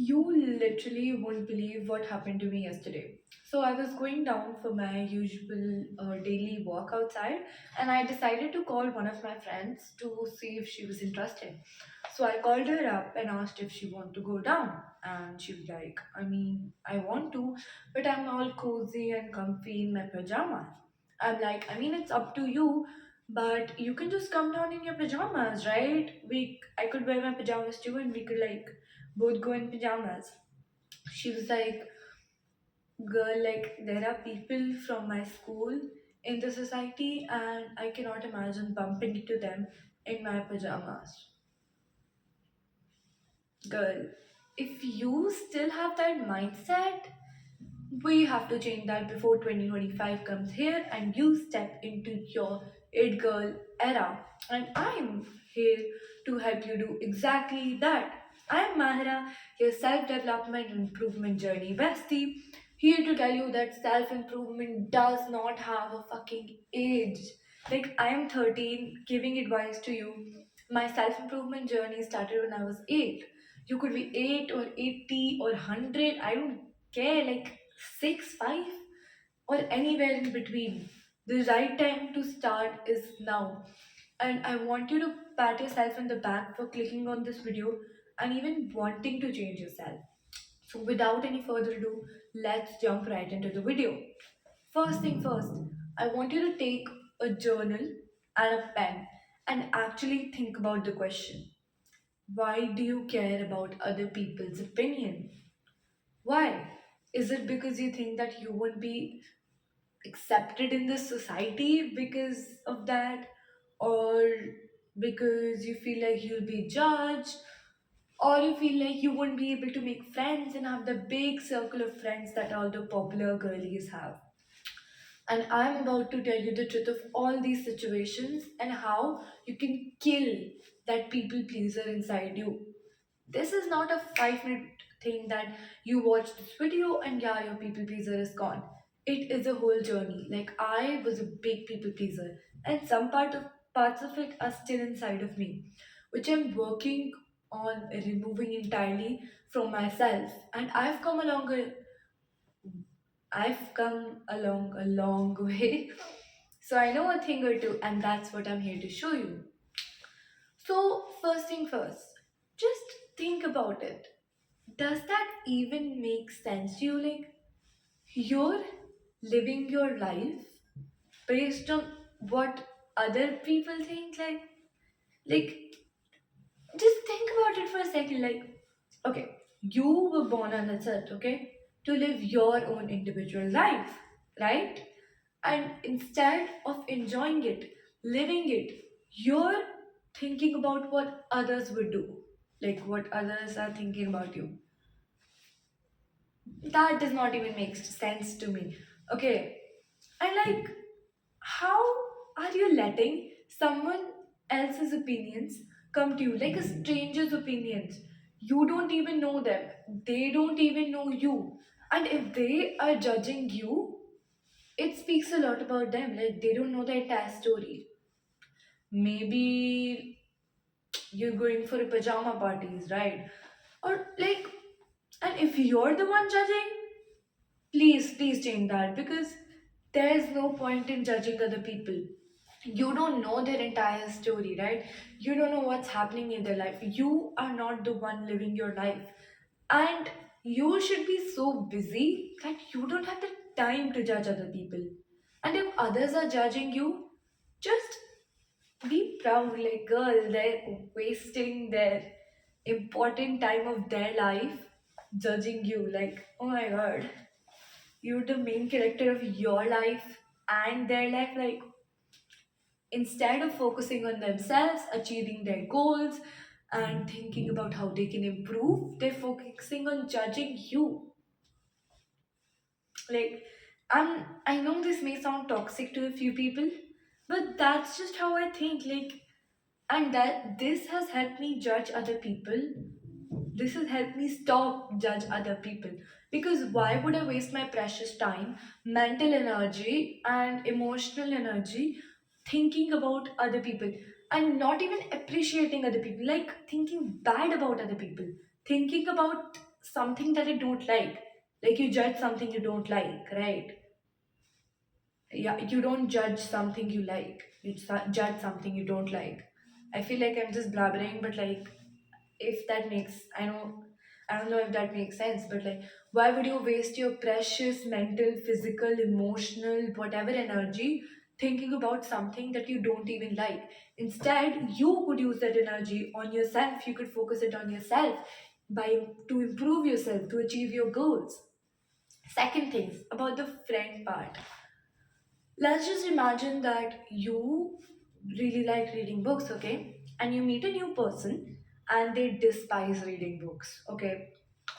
You literally won't believe what happened to me yesterday. So, I was going down for my usual daily walk outside, and I decided to call one of my friends to see if she was interested. So, I called her up and asked if she wanted to go down. And she was like, I want to, but I'm all cozy and comfy in my pajamas. I'm like, it's up to you, but you can just come down in your pajamas, right? I could wear my pajamas too, and we could both go in pajamas. She was like, girl, like, there are people from my school in the society, and I cannot imagine bumping into them in my pajamas. Girl, if you still have that mindset, we have to change that before 2025 comes here and you step into your it girl era. And I'm here to help you do exactly that. I'm Mahira, your self development and improvement journey bestie, here to tell you that self improvement does not have a fucking age. Like, I am 13, giving advice to you. My self improvement journey started when I was 8. You could be 8 or 80 or 100, I don't care. Like, 6, 5, or anywhere in between. The right time to start is now. And I want you to pat yourself on the back for clicking on this video and even wanting to change yourself. So, without any further ado, let's jump right into the video. First thing first, I want you to take a journal and a pen and actually think about the question: why do you care about other people's opinion? Why? Is it because you think that you won't be accepted in this society because of that, or because you feel like you'll be judged, or you feel like you won't be able to make friends and have the big circle of friends that all the popular girlies have? And I'm about to tell you the truth of all these situations and how you can kill that people pleaser inside you. This is not a 5-minute thing that you watch this video and yeah, your people pleaser is gone. It is a whole journey. Like, I was a big people pleaser, and some parts of it are still inside of me, which I'm working on removing entirely from myself. And I've come along a long way. So I know a thing or two, and that's what I'm here to show you. So, first thing first, just think about it. Does that even make sense to you? Like, you're living your life based on what other people think? Like, just think about it for a second. Like, okay, you were born on this earth, okay, to live your own individual life, right? And instead of enjoying it, living it, you're thinking about what others would do, like what others are thinking about you. That does not even make sense to me. Okay, and like, how are you letting someone else's opinions come to you, like a stranger's opinions? You don't even know them, they don't even know you. And if they are judging you, it speaks a lot about them. Like, they don't know the entire story. Maybe you're going for a pajama parties, right? Or like, and if you're the one judging, please change that, because there's no point in judging other people. You don't know their entire story, right? You don't know what's happening in their life. You are not the one living your life. And you should be so busy that you don't have the time to judge other people. And if others are judging you, just be proud. Like, girl, they're wasting their important time of their life judging you. Like, oh my god, you're the main character of your life and their life. Like, instead of focusing on themselves, achieving their goals, and thinking about how they can improve, they're focusing on judging you. Like, I know this may sound toxic to a few people, but that's just how I think. Like, and that this has helped me judge other people. This has helped me stop judge other people, because why would I waste my precious time, mental energy and emotional energy thinking about other people and not even appreciating other people, like thinking bad about other people, thinking about something that I don't like. Like you judge something you don't like, right? Yeah, you don't judge something you like. You judge something you don't like. I feel like I'm just blabbering, but like if that makes I don't know if that makes sense, but like why would you waste your precious mental, physical, emotional, whatever energy thinking about something that you don't even like? Instead, you could use that energy on yourself. You could focus it on yourself by to improve yourself, to achieve your goals. Second things about the friend part. Let's just imagine that you really like reading books, okay? And you meet a new person and they despise reading books, okay?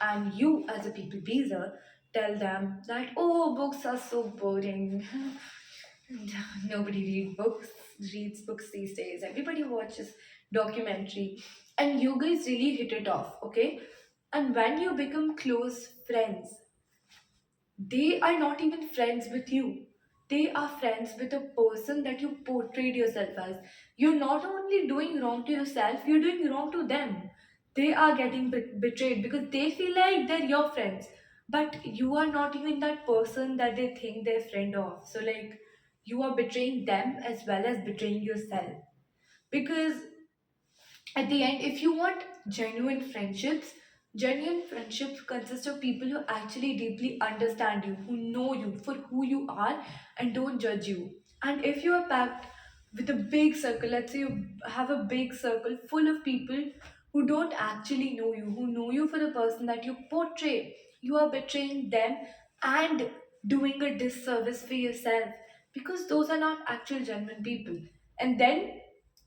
And you, as a people pleaser, tell them that, oh, books are so boring. Nobody reads books these days. Everybody watches documentary. And you guys really hit it off, okay? And when you become close friends, they are not even friends with you. They are friends with a person that you portrayed yourself as. You're not only doing wrong to yourself, you're doing wrong to them. They are getting betrayed because they feel like they're your friends, but you are not even that person that they think they're friend of. So, like, you are betraying them as well as betraying yourself. Because at the end, if you want genuine friendships consist of people who actually deeply understand you, who know you for who you are and don't judge you. And if you are packed with a big circle, let's say you have a big circle full of people who don't actually know you, who know you for the person that you portray, you are betraying them and doing a disservice for yourself, because those are not actual genuine people. And then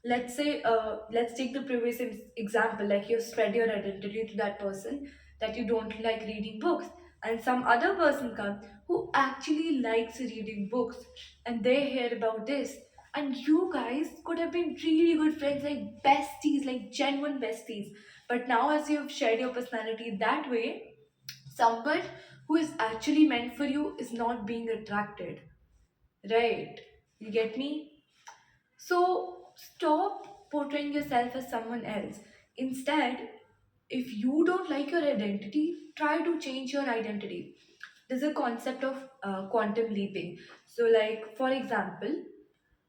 let's take the previous example, like you spread your identity to that person that you don't like reading books, and some other person comes who actually likes reading books, and they hear about this, and you guys could have been really good friends, like besties, like genuine besties. But now, as you've shared your personality that way, someone who is actually meant for you is not being attracted, right? You get me? So stop portraying yourself as someone else. Instead, if you don't like your identity, try to change your identity. There's a concept of quantum leaping. So, like, for example,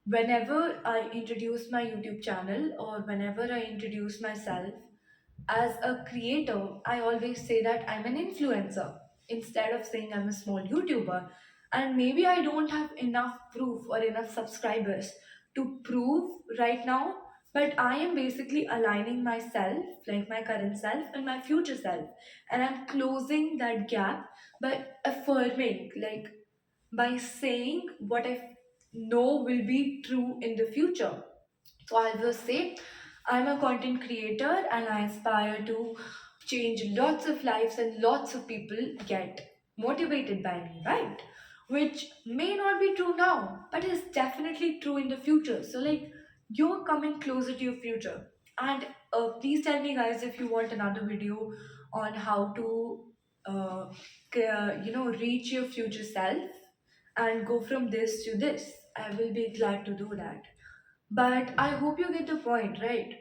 whenever I introduce my YouTube channel or whenever I introduce myself, as a creator, I always say that I'm an influencer instead of saying I'm a small YouTuber. And maybe I don't have enough proof or enough subscribers to prove right now, but I am basically aligning myself, like my current self, and my future self. And I'm closing that gap by affirming, like by saying what I know will be true in the future. So I will say I'm a content creator and I aspire to change lots of lives and lots of people get motivated by me, right? Which may not be true now, but is definitely true in the future. So, like, you're coming closer to your future. And please tell me, guys, if you want another video on how to, uh, reach your future self and go from this to this. I will be glad to do that. But I hope you get the point, right?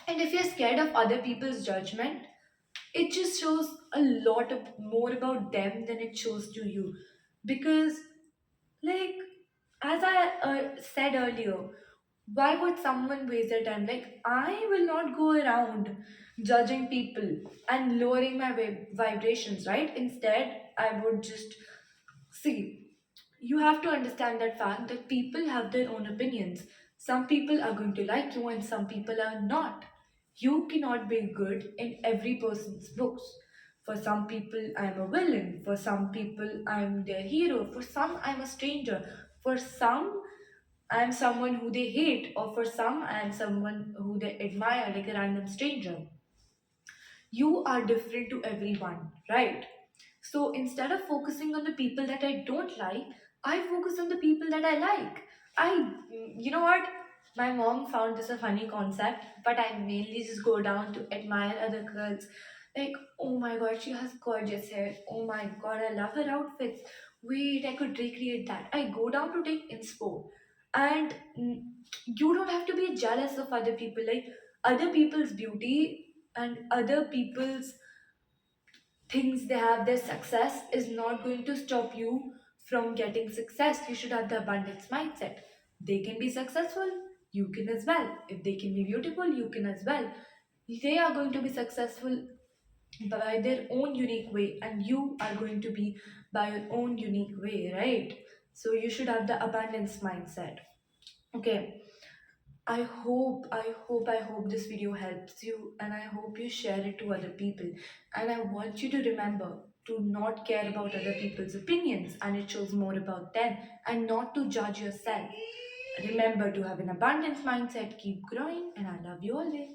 And if you're scared of other people's judgment, it just shows a lot of more about them than it shows to you. Because, like, as I said earlier, why would someone waste their time? Like, I will not go around judging people and lowering my vibrations, right? Instead, I would just see, you have to understand that fact that people have their own opinions. Some people are going to like you and some people are not. You cannot be good in every person's books. For some people, I'm a villain. For some people, I'm their hero. For some, I'm a stranger. For some, I'm someone who they hate. Or for some, I'm someone who they admire, like a random stranger. You are different to everyone, right? So instead of focusing on the people that I don't like, I focus on the people that I like. You know what? My mom found this a funny concept, but I mainly just go down to admire other girls. Like, oh my god, she has gorgeous hair. Oh my god, I love her outfits. Wait, I could recreate that. I go down to take inspo. And you don't have to be jealous of other people. Like, other people's beauty and other people's things they have, their success is not going to stop you from getting success. You should have the abundance mindset. They can be successful, you can as well. If they can be beautiful, you can as well. They are going to be successful by their own unique way, and you are going to be by your own unique way, right? So you should have the abundance mindset. Okay, I hope this video helps you, and I hope you share it to other people. And I want you to remember to not care about other people's opinions, and it shows more about them, and not to judge yourself. Remember to have an abundance mindset, keep growing, and I love you always.